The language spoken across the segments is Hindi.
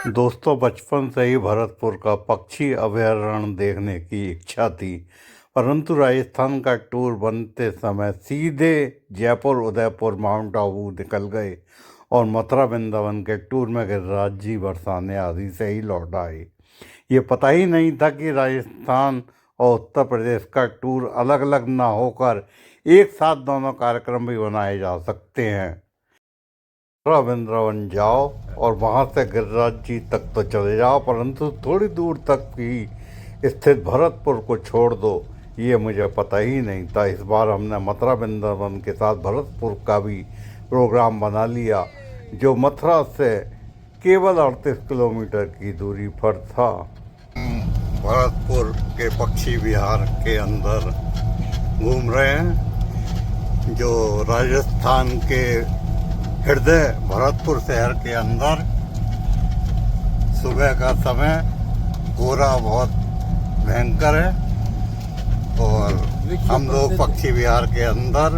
दोस्तों, बचपन से ही भरतपुर का पक्षी अभयारण्य देखने की इच्छा थी। परंतु राजस्थान का टूर बनते समय सीधे जयपुर, उदयपुर, माउंट आबू निकल गए और मथुरा वृंदावन के टूर में गिरिराज जी बरसाने आदि से ही लौट आए। ये पता ही नहीं था कि राजस्थान और उत्तर प्रदेश का टूर अलग अलग ना होकर एक साथ दोनों कार्यक्रम भी बनाए जा सकते हैं। मथुरा वृंदावन जाओ और वहाँ से गिरिराज जी तक तो चले जाओ, परंतु थोड़ी दूर तक ही स्थित भरतपुर को छोड़ दो, ये मुझे पता ही नहीं था। इस बार हमने मथुरा वृंदावन के साथ भरतपुर का भी प्रोग्राम बना लिया, जो मथुरा से केवल 38 किलोमीटर की दूरी पर था। भरतपुर के पक्षी विहार के अंदर घूम रहे हैं, जो राजस्थान के हृदय भरतपुर शहर के अंदर सुबह का समय कोहरा बहुत भयंकर है और हम लोग पक्षी विहार के अंदर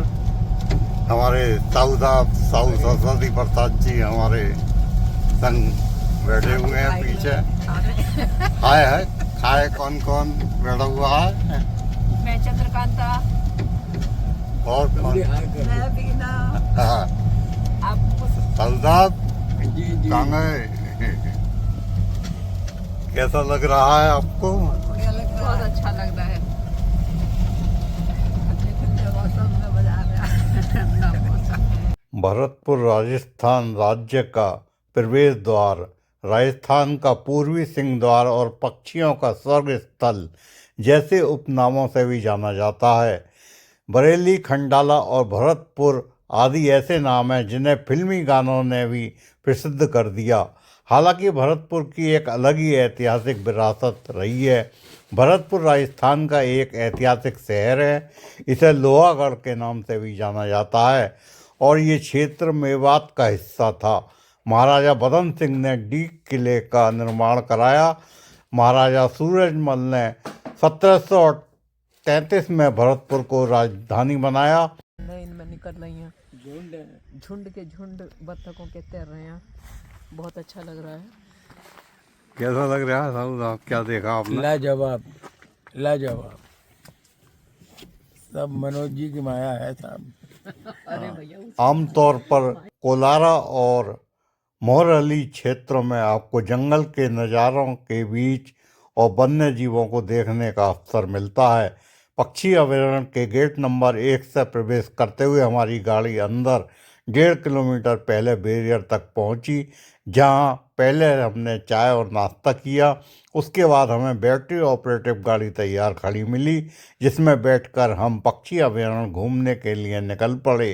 हमारे साहू सरस्वती प्रसाद जी हमारे संग बैठे हुए हैं पीछे। हाय कौन कौन बैठा हुआ है? मैं चंद्रकांता और कौन? मैं बीना। हाँ, साहब कहाँ गए? कैसा लग रहा है आपको? बहुत अच्छा लग रहा है। भरतपुर राजस्थान राज्य का प्रवेश द्वार, राजस्थान का पूर्वी सिंह द्वार और पक्षियों का स्वर्ग स्थल जैसे उपनामों से भी जाना जाता है। बरेली, खंडाला और भरतपुर आदि ऐसे नाम हैं जिन्हें फिल्मी गानों ने भी प्रसिद्ध कर दिया। हालांकि भरतपुर की एक अलग ही ऐतिहासिक विरासत रही है। भरतपुर राजस्थान का एक ऐतिहासिक शहर है। इसे लोहागढ़ के नाम से भी जाना जाता है और ये क्षेत्र मेवात का हिस्सा था। महाराजा बदन सिंह ने डीग किले का निर्माण कराया। महाराजा सूरजमल ने 1733 में भरतपुर को राजधानी बनाया। इनमें निकल रही हैं झुंड के झुंड बत्तखों के तैर रहे हैं। बहुत अच्छा लग रहा है। कैसा लग रहा है साहब? क्या देखा आपने? लाजवाब सब मनोज जी की माया है साहब। अरे भैया, आमतौर पर कोलारा और मोरहली क्षेत्रों में आपको जंगल के नज़ारों के बीच और वन्य जीवों को देखने का अवसर मिलता है। पक्षी अभयारण्य के गेट नंबर 1 से प्रवेश करते हुए हमारी गाड़ी अंदर 1.5 किलोमीटर पहले बैरियर तक पहुंची, जहां पहले हमने चाय और नाश्ता किया। उसके बाद हमें बैटरी ऑपरेटिव गाड़ी तैयार खड़ी मिली, जिसमें बैठकर हम पक्षी अभयारण्य घूमने के लिए निकल पड़े।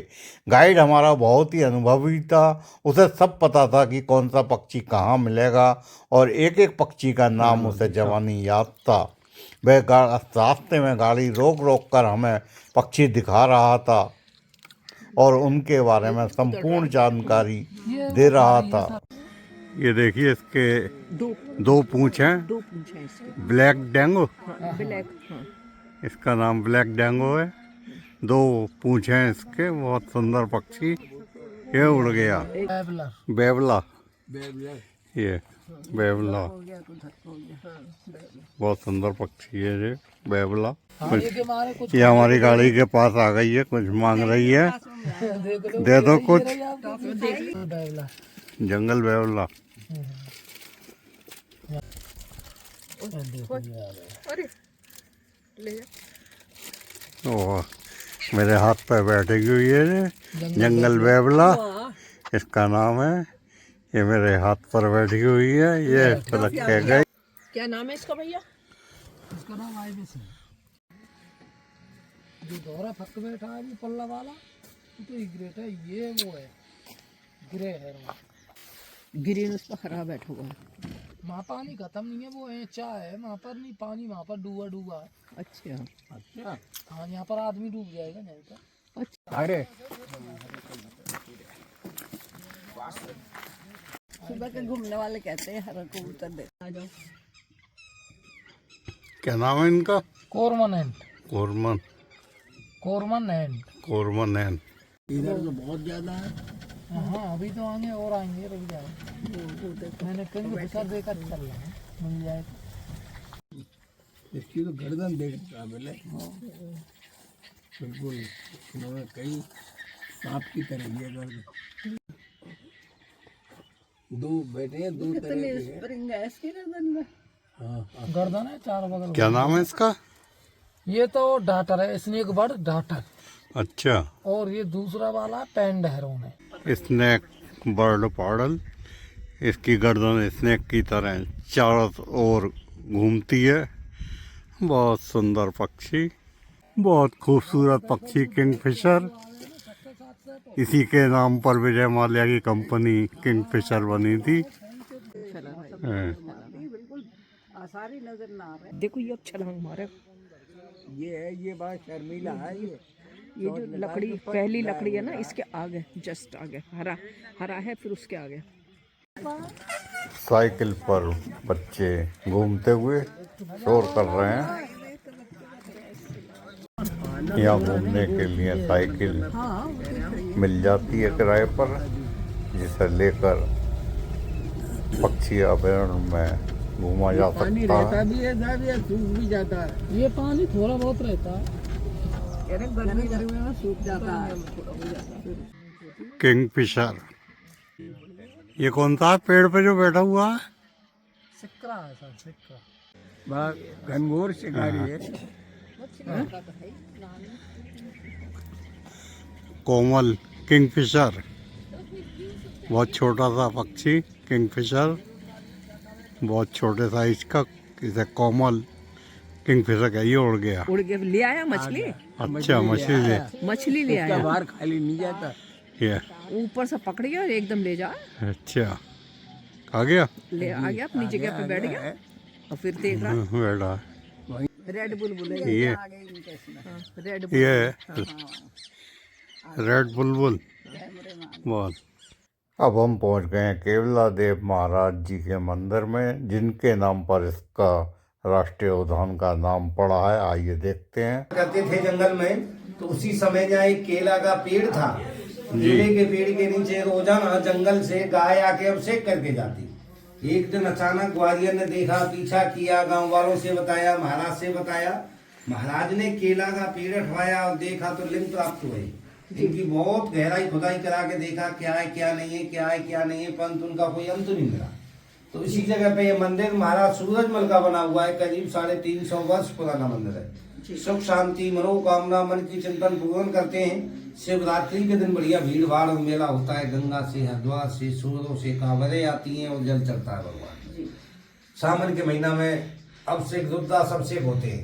गाइड हमारा बहुत ही अनुभवी था। उसे सब पता था कि कौन सा पक्षी कहाँ मिलेगा और एक एक पक्षी का नाम उसे जवानी याद था। वह रास्ते में गाड़ी रोक रोक कर हमें पक्षी दिखा रहा था और उनके बारे में संपूर्ण जानकारी दे रहा था। ये देखिए, इसके दो पूंछ हैं। इसके ब्लैक डेंगो, ब्लैक। इसका नाम ब्लैक डेंगो है। 2 पूंछ हैं इसके। बहुत सुंदर पक्षी। ये उड़ गया। बेवला, ये बेवला बहुत सुंदर पक्षी है ये बेवला। कुछ ये हमारी गाड़ी के पास आ गई है, कुछ मांग रही है। दे दो कुछ। जंगल बेवला। ओह, मेरे हाथ पे बैठी हुई है जंगल बेवला, इसका नाम है। ये मेरे हाथ पर बैठी हुई है। ये रख के गई। क्या नाम है इसका भैया? इसका नाम आईबी सिंह। जो दोहरा फक बैठा है वो पल्ला वाला, तो ये ग्रेट है। ये वो है ग्रे है, ग्रीन उस पर हरा बैठा हुआ है। वहाँ पानी खत्म नहीं है, वो ऐचा है वहाँ पर। नहीं पानी वहाँ पर डूबा डूबा है। अच्छा। हाँ, यहाँ पर आदमी डूब जाएगा नहीं तो। अच्छा। अरे सुबह के घूमने वाले कहते हैं हरा कबूतर दे। आ जाओ। क्या नाम है इनका? कोरमनैंट। कोरमन कोरमनैंट। कोरमन। इधर तो बहुत ज्यादा है। हाँ अभी तो आएंगे और आएंगे, रुक जाओ। मैंने किंगफिशर देखा चल रहा है, मिल जाए इसकी तो गर्दन देख काबिल है, बिल्कुल इन्होंने कई सांप की तरह ये गर्दन। दो बेटे हैं, दो तरह के हैं। हाँ गर्दन है चार बगल। क्या नाम है इसका? ये तो डाटर है, स्नेक बर्ड डाटर, अच्छा, और ये दूसरा वाला पैंड हेरोन है। स्नेक बर्ड पॉडल। इसकी गर्दन स्नेक की तरह चारों ओर घूमती है। बहुत सुंदर पक्षी, बहुत खूबसूरत पक्षी किंगफिशर। इसी के नाम पर विजय माल्या की कंपनी किंगफिशर बनी थी। हाँ। देखो ये अब छलांग मारे। ये है, ये बात शर्मीला है। ये जो लकड़ी पहली लकड़ी है ना, इसके आगे जस्ट आगे हरा हरा है, फिर उसके आगे। साइकिल पर बच्चे घूमते हुए शोर कर रहे हैं। यहाँ घूमने के लिए साइकिल मिल जाती है किराए पर, जिसे लेकर पक्षी अभयारण्य में घूमा जा पानी सकता रहता है। भी है साहब, या सूख भी जाता है। ये पानी थोड़ा बहुत रहता है, गर्मी में सूख जाता है। किंगफिशर। ये कौन सा पेड़ पे जो बैठा हुआ है? सिक्रा है सर, सिक्रा। बहुत घनघोर शिकारी है। कोमल किंगफिशर, बहुत छोटा सा पक्षी किंगफिशर, बहुत छोटे साइज का। इसे कोमल किंगफिशर का, ये उड़ गया। उड़ के ले आया मछली। अच्छा, मछली ले। मछली ले इसका आया, बाहर खाली नहीं जाता। ये ऊपर से पकड़ गया और एकदम ले जा, अच्छा, आ गया। ले आ गया, अपनी जगह पे बैठ गया और फिर देख रहा। बैठा रेड बुलबुल है ये। हाँ, रेड ये रेड बुलबुल। बहुत। अब हम पहुंच गए हैं केवला देव महाराज जी के मंदिर में, जिनके नाम पर इसका राष्ट्रीय उद्यान का नाम पड़ा है। आइए देखते हैं। करते थे जंगल में, तो उसी समय जहाँ एक केला का पेड़ था, केले के पेड़ के नीचे रोजाना जंगल से गाय आके अभिषेक करके जाती। एक दिन अचानक ग्वालियर ने देखा, पीछा किया, गांव वालों से बताया, महाराज से बताया। महाराज ने केला का पेड़ हटवाया और देखा तो लिंग प्राप्त हुए। इनकी बहुत गहराई खुदाई करा के देखा क्या है क्या नहीं है, क्या है क्या नहीं है, परंतु उनका कोई अंत नहीं मिला। तो इसी जगह पे ये मंदिर महाराज सूरजमल का बना हुआ है, करीब 350 वर्ष पुराना मंदिर है। सुख शांति मनोकामना मन की चिंतन पूर्ण करते हैं। शिवरात्रि के दिन बढ़िया भीड़ भाड़ और मेला होता है। गंगा से, हरिद्वार से, सूरतों से कांवरें आती हैं और जल चलता है भगवान। सावन के महीना में अभिषेक रुद्राक्ष अभिषेक होते हैं।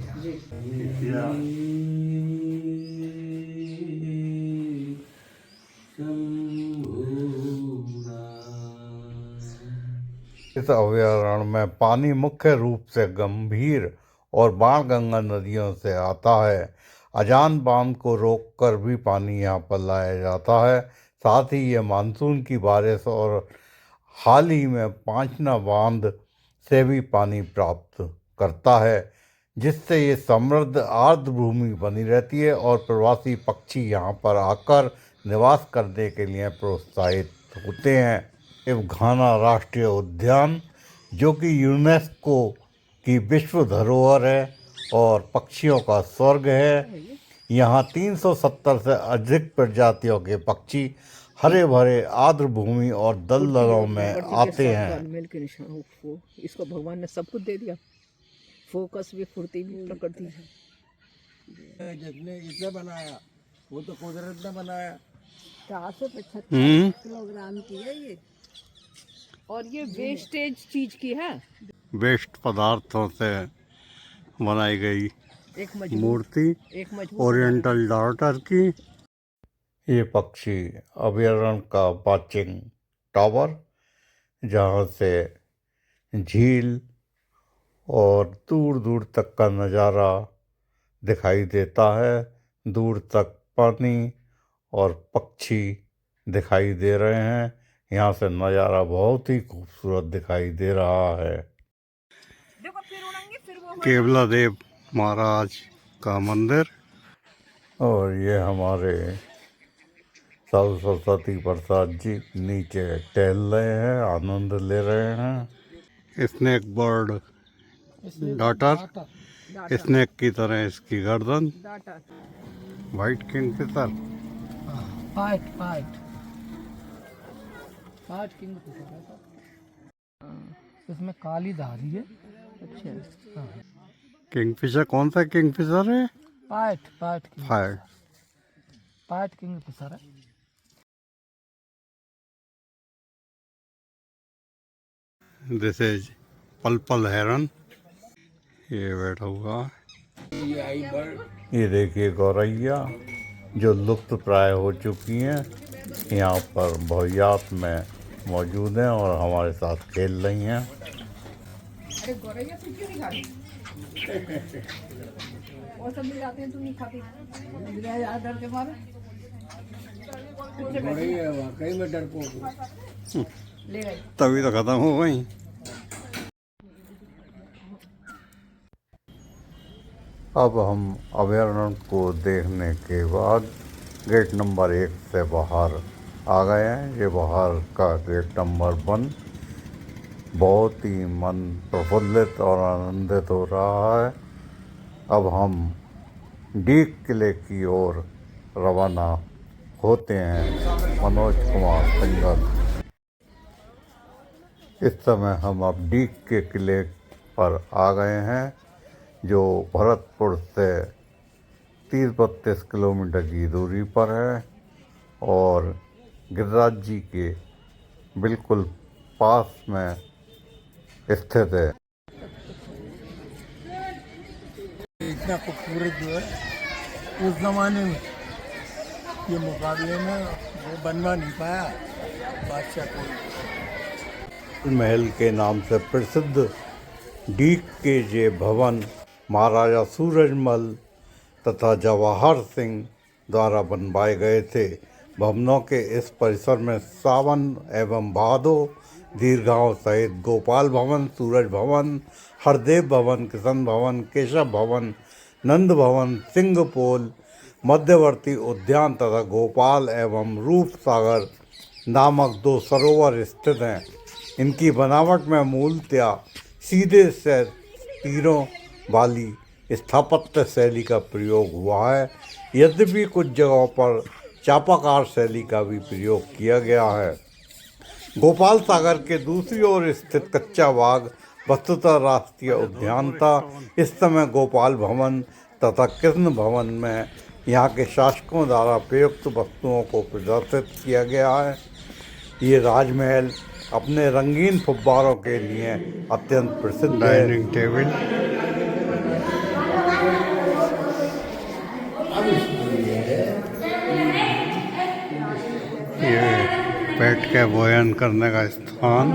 इस अभयारण्य में पानी मुख्य रूप से गंभीर और बाणगंगा नदियों से आता है। अजान बांध को रोककर भी पानी यहाँ पर लाया जाता है। साथ ही ये मानसून की बारिश और हाल ही में पांचना बांध से भी पानी प्राप्त करता है, जिससे ये समृद्ध आर्द्र भूमि बनी रहती है और प्रवासी पक्षी यहाँ पर आकर निवास करने के लिए प्रोत्साहित होते हैं। इवघाना राष्ट्रीय उद्यान, जो कि यूनेस्को की विश्व धरोहर है और पक्षियों का स्वर्ग है। यहाँ 370 से अधिक प्रजातियों के पक्षी हरे भरे आर्द्र भूमि और दलदलों में आते हैं। मेल के निशान वो इसको भगवान ने सब कुछ दे दिया, फोकस भी, फुर्ती भी, प्रकृति है। जिसने इसे बनाया वो तो कुदरत ने बनाया। 475 किलोग्राम की है ये, और ये वेस्टेज चीज की है। वेस्ट पदार्थों से बनाई गई एक मजबूत, मूर्ति एक मजबूत ओरिएंटल डार्टर की। ये पक्षी अभयारण्य का वाचिंग टावर, जहाँ से झील और दूर दूर तक का नज़ारा दिखाई देता है। दूर तक पानी और पक्षी दिखाई दे रहे हैं। यहाँ से नज़ारा बहुत ही खूबसूरत दिखाई दे रहा है। केवला देव महाराज का मंदिर, और ये हमारे साधु सरस्वती प्रसाद जी नीचे टहल रहे हैं, आनंद ले रहे हैं। स्नेक बर्ड डाटर, स्नेक की तरह इसकी गर्दन, डाटा वाइट किंगफिशर। पाइट पाइट पाइट किंगफिशर है सर। इसमें काली धारी है। अच्छा। किंगफिशर कौन सा किंगफिशर है? पाइट पाइट फायर। पाइट किंगफिशर है। दिस इज पलपल हेरन, ये बैठा हुआ है। ये आई बर्ड ये देखिए गौरैया जो लुप्त प्राय हो चुकी हैं, यहाँ पर बहुयात में मौजूद हैं और हमारे साथ खेल रही हैं। अरे गौरैया तू क्यों नहीं खाती? और सब मिल जाते हैं, तू नहीं खाती? डर के मारे बड़ी है, वाकई में डरपोक है। ले गई। तभी तो खत्म हो गई। अब हम अभयारण्य को देखने के बाद गेट नंबर 1 से बाहर आ गए हैं। ये बाहर का गेट नंबर 1 बहुत ही मन प्रफुल्लित और आनंदित हो रहा है। अब हम डीक किले की ओर रवाना होते हैं। मनोज कुमार सिंघल। इस समय हम अब डीक के किले पर आ गए हैं, जो भरतपुर से 30-32 किलोमीटर की दूरी पर है और गिरिराज जी के बिल्कुल पास में स्थित है। इतना खूबसूरत जो है उस जमाने में ये मुकाबले में वो बनवा नहीं पाया बादशाह कोई। महल के नाम से प्रसिद्ध डीक के ये भवन महाराजा सूरजमल तथा जवाहर सिंह द्वारा बनवाए गए थे। भवनों के इस परिसर में सावन एवं भादो, दीर्घाओं सहित गोपाल भवन, सूरज भवन, हरदेव भवन, किशन भवन, केशव भवन, नंद भवन, सिंहपोल, मध्यवर्ती उद्यान तथा गोपाल एवं रूप सागर नामक 2 सरोवर स्थित हैं। इनकी बनावट में मूलतया सीधे से तीरों वाली स्थापत्य शैली का प्रयोग हुआ है, यद्यपि कुछ जगहों पर चापाकार शैली का भी प्रयोग किया गया है। गोपाल सागर के दूसरी ओर स्थित कच्चा बाग वस्तुतः राष्ट्रीय उद्यान था। इस समय गोपाल भवन तथा कृष्ण भवन में यहाँ के शासकों द्वारा प्रयुक्त वस्तुओं को प्रदर्शित किया गया है। ये राजमहल अपने रंगीन फुब्बारों के लिए अत्यंत प्रसिद्ध है। डाइनिंग टेबल, ये बैठ के भोजन करने का स्थान।